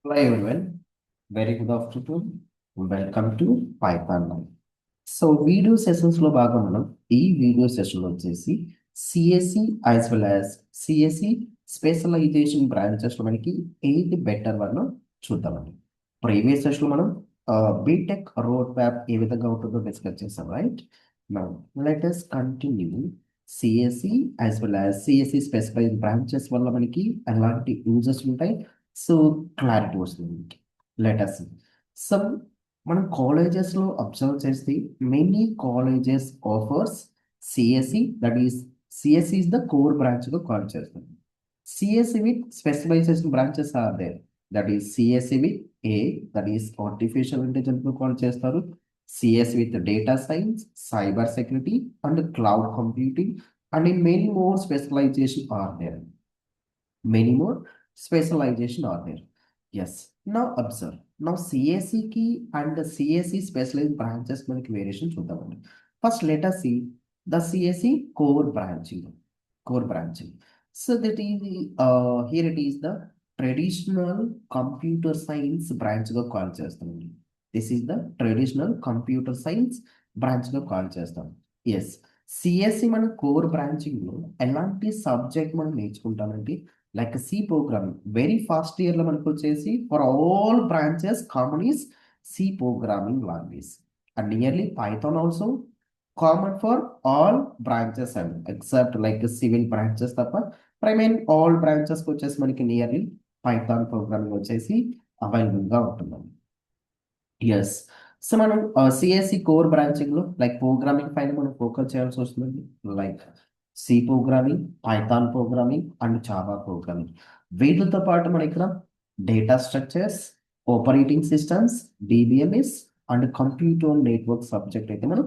Hello everyone, very good afternoon. Welcome to Python Now. So video sessions లో భాగంగా మనం ఈ వీడియో సెషన్ వచ్చేసి CSE as well as CSE specialization branches లో మనకి ఏది బెటర్ వన్ చూద్దామండి. ప్రీవియస్ సెషన్ లో మనం బీటెక్ రోడ్ మ్యాప్ ఏ విధంగా ఉంటుందో డిస్కస్ చేసాం, right? Now let us continue. CSC as well as CSC specified branches వల్ల మనకి ఎలాంటి యూజెస్ ఉంటాయి, సో క్లారిటీ వస్తుంది. లెట్ us సో మనం కాలేజెస్లో అబ్జర్వ్ చేస్తే many colleges offers CSC, that is CSC is the core బ్రాంచ్గా కాల్ చేస్తాం. CSC with specialization branches are there, that is CSC with A, that is artificial intelligence call చేస్తారు. CSC with data science, cyber security and cloud computing and in many more specialization are there. Many more specialization are there. Yes. Now observe. Now CSE key and the CSE specialized branches మనకి variation చూద్దామండి. First let us see the CSE core branching. Core branching. So that is here it is the traditional computer science branch గా call చేస్తామండి. This is the traditional computer science branch గా call చేస్తాం. Yes. CSC మన core branching లో ఎలాంటి subject మనం నేర్చుకుంటామంటే like C programming. Very first year లో మనకు వచ్చేసి for all branches common is C programming language and nearly Python also common for all branches and except like civil branches తప్ప primary all బ్రాంచెస్కి వచ్చేసి మనకి నియర్లీ పైథాన్ ప్రోగ్రామింగ్ వచ్చేసి అవైలబుల్గా ఉంటుందండి. ఎస్. సో మనం సిఎస్సి కోర్ బ్రాంచింగ్ లో like programming పైన మనం ఫోకస్ చేయాల్సి వస్తుంది. Like C programming, Python programming and Java programming. వీటితో పాటు మన ఇక్కడ data structures, operating systems, DBMS and computer network subject అయితే మనం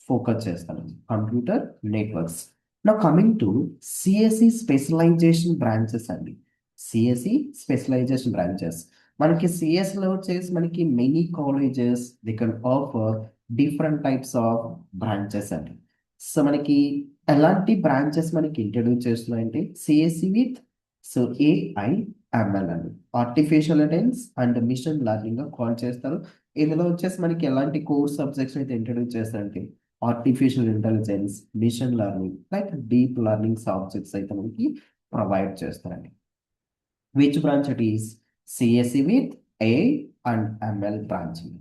ఫోకస్ చేస్తాం. Computer networks. నా coming to CSC specialization branches అండి. సిఎస్సి స్పెషలైజేషన్ బ్రాంచెస్ మనకి సిఎస్లో వచ్చేసి మనకి many colleges they can offer different types of branches అండి. సో మనకి ఎలాంటి బ్రాంచెస్ మనకి ఇంట్రడ్యూస్ చేస్తున్నాయంటే CSC with so AI ML అండి, artificial intelligence and machine learning గా కాల్ చేస్తారు. ఇందులో వచ్చేసి మనకి ఎలాంటి కోర్ సబ్జెక్ట్స్ అయితే ఇంట్రడ్యూస్ చేస్తారంటే artificial intelligence, machine learning, like deep learning subjects అయితే మనకి ప్రొవైడ్ చేస్తారండి. Which branch it is? CSE with A and ML branching.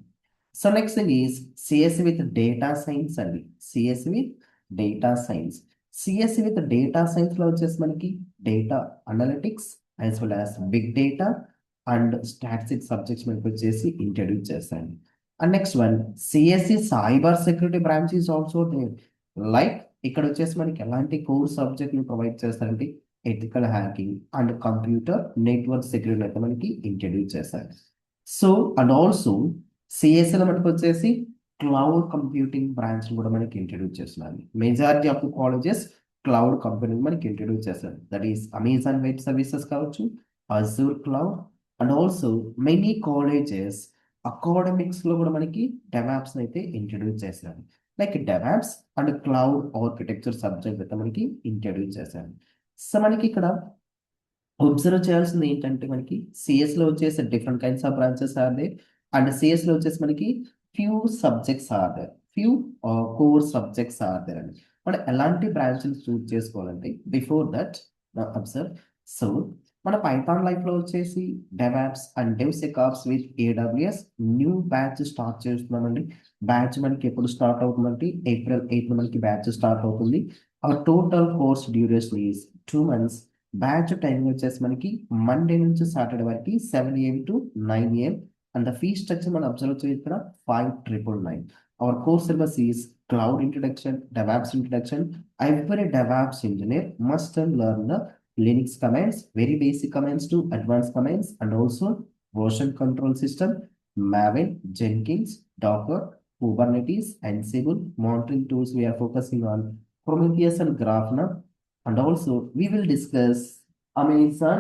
So next thing is CSE with data science and CSE with data science. CSE with data science లో వచ్చేసి మనకి data analytics as well as big data and statistics subjects మనకి వచ్చేసి introduce చేస్తాను. And next one CSE cyber security branch is also there. Like ఇక్కడ వచ్చేసి మనకి ఎలాంటి కోర్ సబ్జెక్ట్ ని ప్రొవైడ్ చేస్తారంటే ethical hacking and computer network security అయితే మనకి ఇంట్రడ్యూస్ చేశారు. సో అండ్ ఆల్సో సిఎస్ఎల్ మనకి వచ్చేసి క్లౌడ్ కంప్యూటింగ్ బ్రాంచ్ కూడా మనకి ఇంట్రడ్యూస్ చేస్తున్నారు. Majority of the colleges cloud కంపెనీలు మనకి ఇంట్రడ్యూస్ చేస్తారు. That is Amazon web services కావచ్చు, Azure cloud and also many colleges academics లో కూడా మనకి డెవాప్స్ అయితే ఇంట్రడ్యూస్ చేశారు. Like DevOps and cloud architecture subject అయితే మనకి ఇంట్రడ్యూస్ చేశారు. సో మనకి ఇక్కడ అబ్జర్వ్ చేయాల్సింది ఏంటంటే మనకి సిఎస్ లో వచ్చేసి different kinds of branches are there and CS లో వచ్చేసి మనకి few subjects are there, few core subjects are there అండి. మనం ఎలాంటి బ్రాంచెస్ చూస్ చేసుకోవాలంటే బిఫోర్ దట్ అబ్జర్వ్. సో మన పైథాన్ లైఫ్ లో వచ్చేసి DevOps and DevSecOps with AWS new batch start చేస్తున్నామండి. బ్యాచ్ మనకి ఎప్పుడు స్టార్ట్ అవుతుందంటే April 8 మనకి బ్యాచ్ స్టార్ట్ అవుతుంది. Our total course duration is 2 months. Batch time వచ్చేసి మనకి మండే నుంచి సాటర్డే వరకు 7 AM to 9 AM. And the fee structure మనం అబ్జర్వ్ చేసి ఇక్కడ 5,999. Hour course syllabus is cloud introduction, DevOps introduction. Every DevOps engineer must learn the Linux commands, very basic commands to advance commands and also version control system, Maven, Jenkins, Docker, Kubernetes, Ansible, monitoring tools we are focusing on Prometheus and Grafana. And also we will discuss Amazon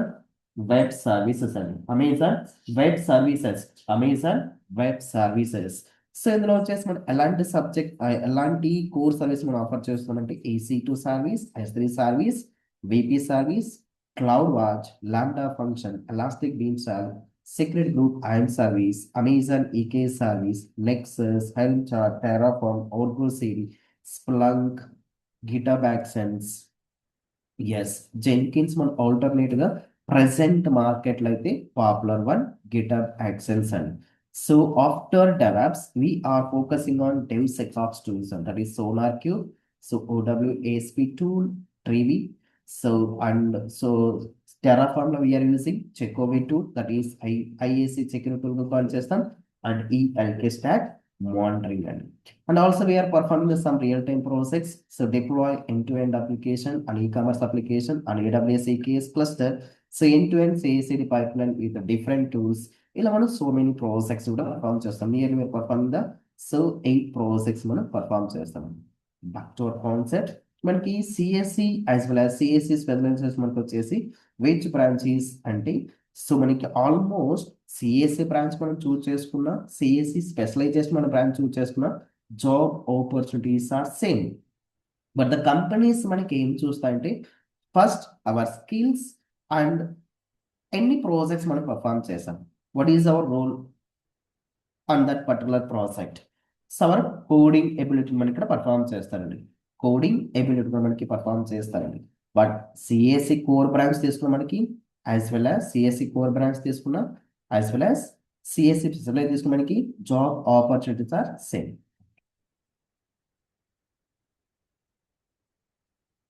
Web Services and Amazon Web Services, Amazon Web Services. So ఇందులో వచ్చేసి మనం ఎలాంటి subject ఎలాంటి core service మనం offer చేస్తామంటే AC2 service, S3 service, VP service, cloud watch, lambda function, elastic beam stall, Secret Group IAM Service, Amazon EK Service, Nexus, Helmchart, Terraform, Outgo CD, Splunk, GitHub Actions. Yes Jenkins మన alternate గా present market లో అయితే popular one GitHub actions and so after DevOps we are focusing on DevSecOps tools and that is SonarQube so OWASP tool Trivy so and so Terraform లో we are using Checkov tool that is IaC security tool call చేస్తాం and ఈ ELK stack monitoring and also we are performing some real-time projects so deploy end-to-end application and e-commerce application and AWS EKS cluster so end-to-end CI/CD pipeline with the different tools ఇలా మనం so many projects కూడా perform చేస్తాం nearly మీరు perform the so 8 projects మనం perform చేస్తాం back to our concept మనకి CSE as well as CSE specialization మనకి వచ్చేసి విచ్ బ్రాంచెస్ అంటే సో మనకి ఆల్మోస్ట్ సిఎస్సి బ్రాంచ్ మనం చూస్ చేసుకున్న సిఎస్సి స్పెషలైజేషన్ మన బ్రాంచ్ చూస్ చేసుకున్న job opportunities are same but the companies మనకి ఏం చూస్తాయంటే ఫస్ట్ అవర్ స్కిల్స్ అండ్ ఎన్ని ప్రాజెక్ట్స్ మనం పర్ఫామ్ చేసాం what is our role on that particular project so our coding ability మనకి ఇక్కడ పర్ఫామ్ చేస్తారండి కోడింగ్ ఎబిలిటీ మనకి పర్ఫామ్ చేస్తారండి బట్ సిఎస్సి కోర్ బ్రాంచ్ తీసుకున్న మనకి as well as CSC core branch తీసుకున్న as well as CSC specialize తీసుకున్న మనకి జాబ్ ఆపర్చునిటీస్ ఆర్ సేమ్